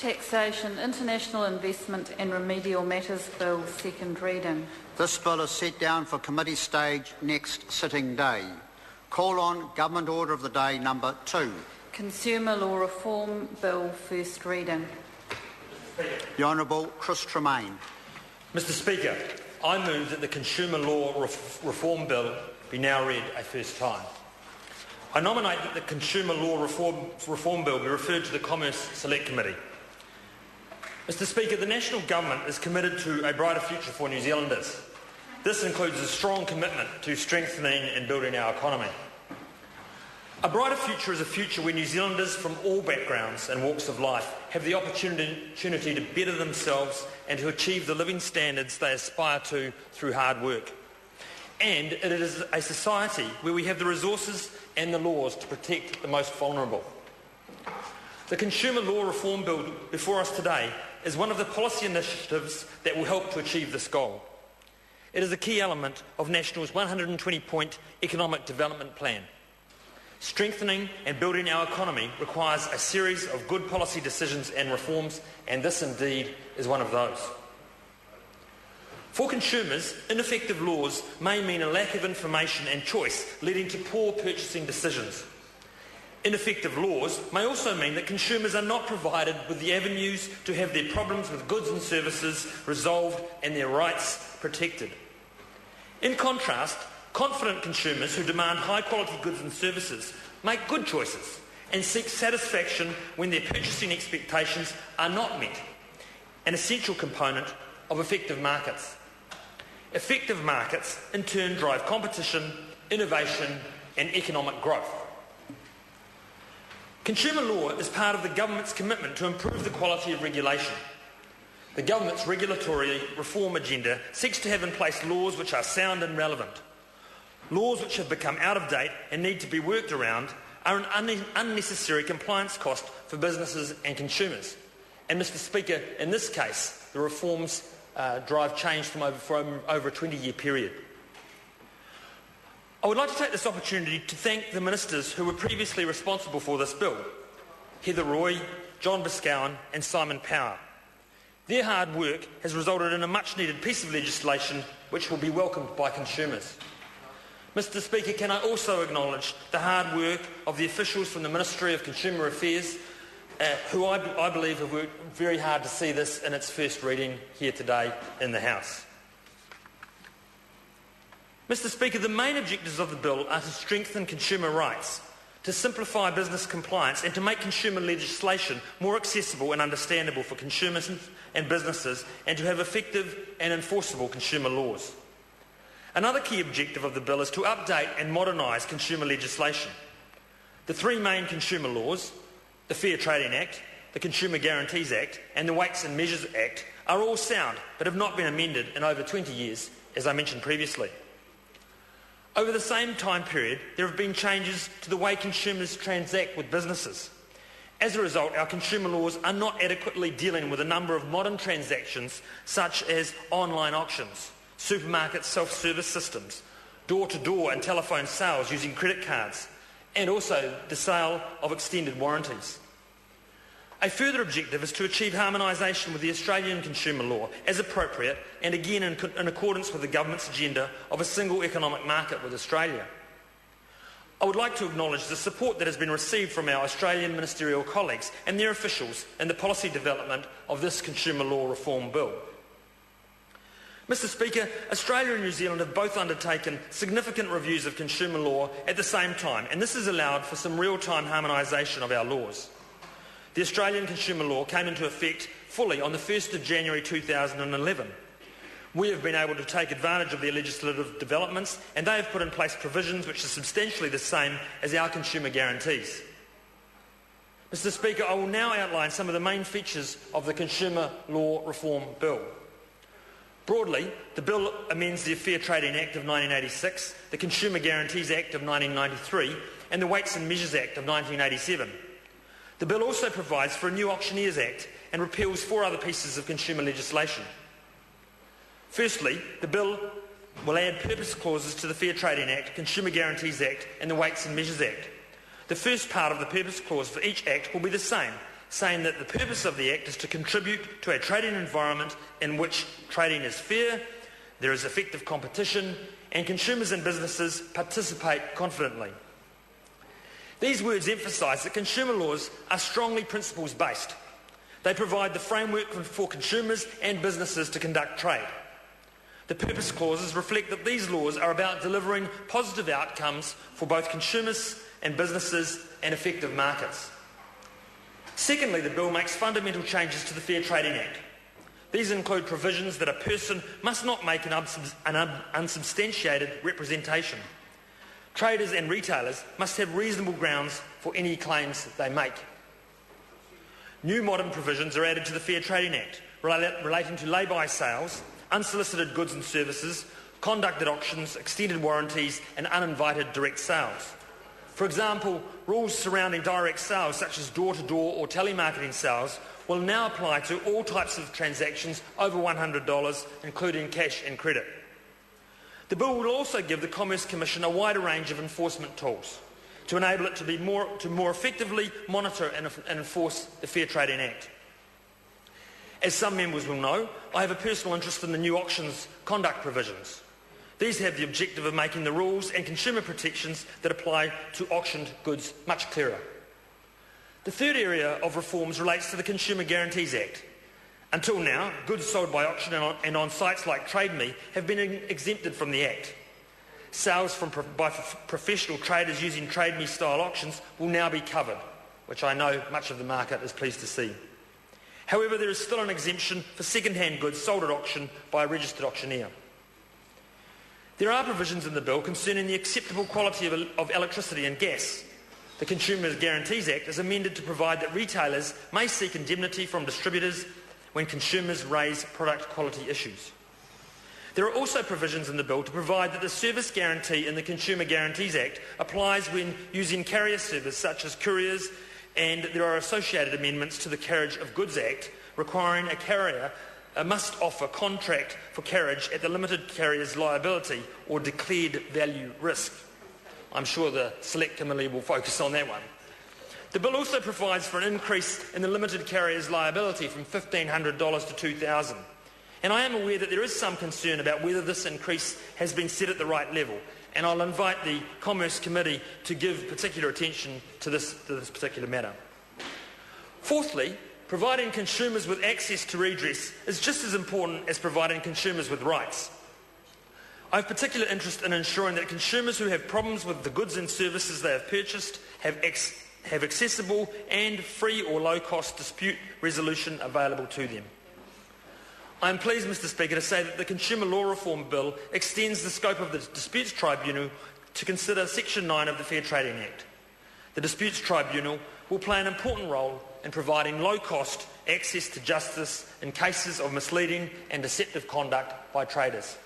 Taxation, International Investment and Remedial Matters Bill, second reading. This bill is set down for committee stage next sitting day. Call on Government Order of the Day number 2. Consumer Law Reform Bill, first reading. The Honourable Chris Tremaine. Mr Speaker, I move that the Consumer Law Reform Bill be now read a first time. I nominate that the Consumer Law Reform Bill be referred to the Commerce Select Committee. Mr Speaker, the National Government is committed to a brighter future for New Zealanders. This includes a strong commitment to strengthening and building our economy. A brighter future is a future where New Zealanders from all backgrounds and walks of life have the opportunity to better themselves and to achieve the living standards they aspire to through hard work. And it is a society where we have the resources and the laws to protect the most vulnerable. The Consumer Law Reform Bill before us today is one of the policy initiatives that will help to achieve this goal. It is a key element of National's 120-point economic development plan. Strengthening and building our economy requires a series of good policy decisions and reforms, and this indeed is one of those. For consumers, ineffective laws may mean a lack of information and choice, leading to poor purchasing decisions. Ineffective laws may also mean that consumers are not provided with the avenues to have their problems with goods and services resolved and their rights protected. In contrast, confident consumers who demand high-quality goods and services make good choices and seek satisfaction when their purchasing expectations are not met, an essential component of effective markets. Effective markets, in turn, drive competition, innovation and economic growth. Consumer law is part of the government's commitment to improve the quality of regulation. The government's regulatory reform agenda seeks to have in place laws which are sound and relevant. Laws which have become out of date and need to be worked around are an unnecessary compliance cost for businesses and consumers. And Mr Speaker, in this case, the reforms drive change from over a 20-year period. I would like to take this opportunity to thank the ministers who were previously responsible for this bill, Heather Roy, John Boscawen and Simon Power. Their hard work has resulted in a much-needed piece of legislation which will be welcomed by consumers. Mr Speaker, can I also acknowledge the hard work of the officials from the Ministry of Consumer Affairs who I believe have worked very hard to see this in its first reading here today in the House. Mr Speaker, the main objectives of the bill are to strengthen consumer rights, to simplify business compliance and to make consumer legislation more accessible and understandable for consumers and businesses, and to have effective and enforceable consumer laws. Another key objective of the bill is to update and modernise consumer legislation. The three main consumer laws, the Fair Trading Act, the Consumer Guarantees Act and the Weights and Measures Act, are all sound but have not been amended in over 20 years, as I mentioned previously. Over the same time period, there have been changes to the way consumers transact with businesses. As a result, our consumer laws are not adequately dealing with a number of modern transactions such as online auctions, supermarket self-service systems, door-to-door and telephone sales using credit cards, and also the sale of extended warranties. A further objective is to achieve harmonisation with the Australian consumer law as appropriate, and again in accordance with the government's agenda of a single economic market with Australia. I would like to acknowledge the support that has been received from our Australian ministerial colleagues and their officials in the policy development of this consumer law reform bill. Mr Speaker, Australia and New Zealand have both undertaken significant reviews of consumer law at the same time, and this has allowed for some real-time harmonisation of our laws. The Australian consumer law came into effect fully on the 1st of January 2011. We have been able to take advantage of their legislative developments, and they have put in place provisions which are substantially the same as our consumer guarantees. Mr Speaker, I will now outline some of the main features of the Consumer Law Reform Bill. Broadly, the bill amends the Fair Trading Act of 1986, the Consumer Guarantees Act of 1993 and the Weights and Measures Act of 1987. The bill also provides for a new Auctioneers Act and repeals 4 other pieces of consumer legislation. Firstly, the bill will add purpose clauses to the Fair Trading Act, Consumer Guarantees Act and the Weights and Measures Act. The first part of the purpose clause for each act will be the same, saying that the purpose of the Act is to contribute to a trading environment in which trading is fair, there is effective competition, and consumers and businesses participate confidently. These words emphasise that consumer laws are strongly principles-based. They provide the framework for consumers and businesses to conduct trade. The purpose clauses reflect that these laws are about delivering positive outcomes for both consumers and businesses and effective markets. Secondly, the bill makes fundamental changes to the Fair Trading Act. These include provisions that a person must not make an unsubstantiated representation. Traders and retailers must have reasonable grounds for any claims they make. New modern provisions are added to the Fair Trading Act relating to lay-by sales, unsolicited goods and services, conducted auctions, extended warranties and uninvited direct sales. For example, rules surrounding direct sales such as door-to-door or telemarketing sales will now apply to all types of transactions over $100, including cash and credit. The bill will also give the Commerce Commission a wider range of enforcement tools to enable it to more effectively monitor and enforce the Fair Trading Act. As some members will know, I have a personal interest in the new auctions conduct provisions. These have the objective of making the rules and consumer protections that apply to auctioned goods much clearer. The third area of reforms relates to the Consumer Guarantees Act. Until now, goods sold by auction and on sites like TradeMe have been exempted from the Act. Sales by professional traders using TradeMe-style auctions will now be covered, which I know much of the market is pleased to see. However, there is still an exemption for second-hand goods sold at auction by a registered auctioneer. There are provisions in the bill concerning the acceptable quality of electricity and gas. The Consumer Guarantees Act is amended to provide that retailers may seek indemnity from distributors when consumers raise product quality issues. There are also provisions in the bill to provide that the service guarantee in the Consumer Guarantees Act applies when using carrier service such as couriers, and there are associated amendments to the Carriage of Goods Act requiring a carrier must offer contract for carriage at the limited carrier's liability or declared value risk. I'm sure the Select Committee will focus on that one. The bill also provides for an increase in the limited carrier's liability from $1,500 to $2,000. And I am aware that there is some concern about whether this increase has been set at the right level, and I'll invite the Commerce Committee to give particular attention to this particular matter. Fourthly, providing consumers with access to redress is just as important as providing consumers with rights. I have particular interest in ensuring that consumers who have problems with the goods and services they have purchased have accessible and free or low-cost dispute resolution available to them. I am pleased, Mr Speaker, to say that the Consumer Law Reform Bill extends the scope of the Disputes Tribunal to consider Section 9 of the Fair Trading Act. The Disputes Tribunal will play an important role in providing low-cost access to justice in cases of misleading and deceptive conduct by traders.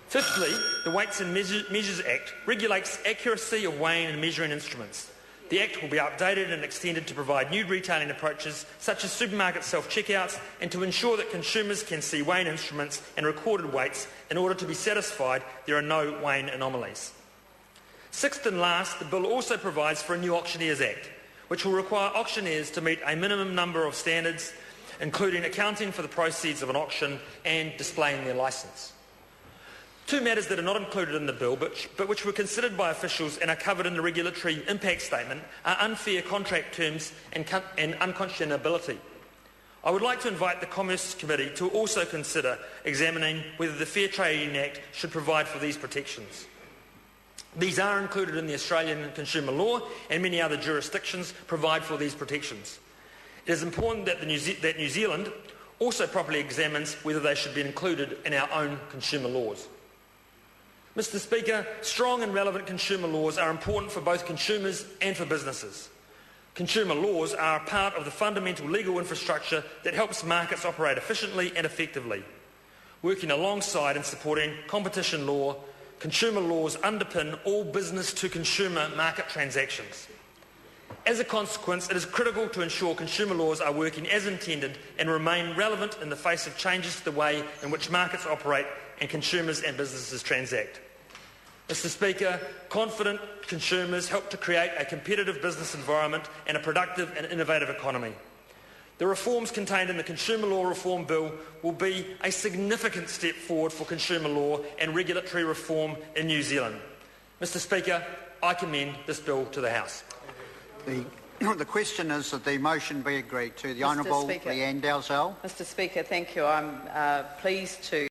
Fifthly, the Weights and Measures Act regulates accuracy of weighing and measuring instruments. The Act will be updated and extended to provide new retailing approaches such as supermarket self-checkouts and to ensure that consumers can see weighing instruments and recorded weights in order to be satisfied there are no weighing anomalies. Sixth and last, the bill also provides for a new Auctioneers Act, which will require auctioneers to meet a minimum number of standards, including accounting for the proceeds of an auction and displaying their licence. Two matters that are not included in the bill but which were considered by officials and are covered in the regulatory impact statement are unfair contract terms and unconscionability. I would like to invite the Commerce Committee to also consider examining whether the Fair Trading Act should provide for these protections. These are included in the Australian consumer law, and many other jurisdictions provide for these protections. It is important that New Zealand also properly examines whether they should be included in our own consumer laws. Mr Speaker, strong and relevant consumer laws are important for both consumers and for businesses. Consumer laws are a part of the fundamental legal infrastructure that helps markets operate efficiently and effectively. Working alongside and supporting competition law, consumer laws underpin all business-to-consumer market transactions. As a consequence, it is critical to ensure consumer laws are working as intended and remain relevant in the face of changes to the way in which markets operate and consumers and businesses transact. Mr Speaker, confident consumers help to create a competitive business environment and a productive and innovative economy. The reforms contained in the Consumer Law Reform Bill will be a significant step forward for consumer law and regulatory reform in New Zealand. Mr Speaker, I commend this bill to the House. The question is that the motion be agreed to. The Honourable Leanne Dalzell. Mr Speaker, thank you. I'm pleased to